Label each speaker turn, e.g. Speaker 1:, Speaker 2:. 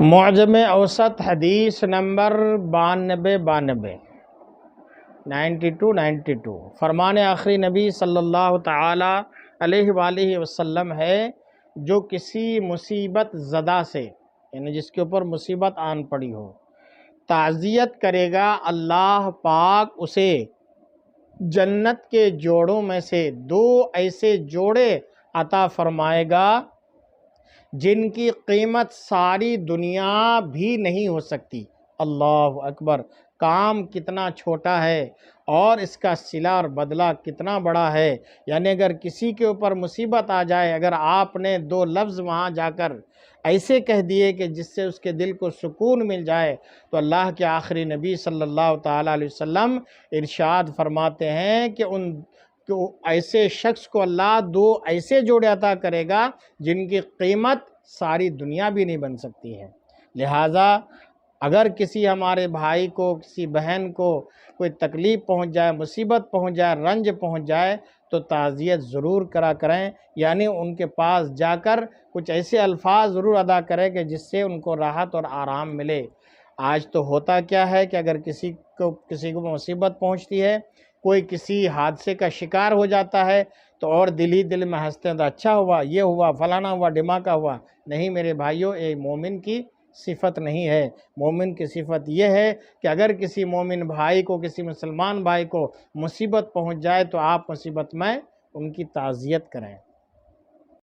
Speaker 1: معجم اوسط حدیث نمبر 92 فرمان آخری نبی صلی اللہ تعالی علیہ وآلہ وسلم ہے، جو کسی مصیبت زدہ سے یعنی جس کے اوپر مصیبت آن پڑی ہو تعزیت کرے گا، اللہ پاک اسے جنت کے جوڑوں میں سے 2 ایسے جوڑے عطا فرمائے گا جن کی قیمت ساری دنیا بھی نہیں ہو سکتی۔ اللہ اکبر! کام کتنا چھوٹا ہے اور اس کا صلہ اور بدلہ کتنا بڑا ہے۔ یعنی اگر کسی کے اوپر مصیبت آ جائے، اگر آپ نے 2 لفظ وہاں جا کر ایسے کہہ دیے کہ جس سے اس کے دل کو سکون مل جائے، تو اللہ کے آخری نبی صلی اللہ تعالیٰ علیہ وسلم ارشاد فرماتے ہیں کہ ایسے شخص کو اللہ 2 ایسے جوڑے عطا کرے گا جن کی قیمت ساری دنیا بھی نہیں بن سکتی ہے۔ لہٰذا اگر کسی ہمارے بھائی کو، کسی بہن کو کوئی تکلیف پہنچ جائے، مصیبت پہنچ جائے، رنج پہنچ جائے، تو تعزیت ضرور کرا کریں، یعنی ان کے پاس جا کر کچھ ایسے الفاظ ضرور ادا کریں کہ جس سے ان کو راحت اور آرام ملے۔ آج تو ہوتا کیا ہے کہ اگر کسی کو مصیبت پہنچتی ہے، کوئی کسی حادثے کا شکار ہو جاتا ہے، تو اور دل ہی دل میں ہنستے ہیں، تو اچھا ہوا، یہ ہوا، فلانا ہوا، ڈھماکہ ہوا۔ نہیں میرے بھائیوں، یہ مومن کی صفت نہیں ہے۔ مومن کی صفت یہ ہے کہ اگر کسی مومن بھائی کو، کسی مسلمان بھائی کو مصیبت پہنچ جائے تو آپ مصیبت میں ان کی تعزیت کریں۔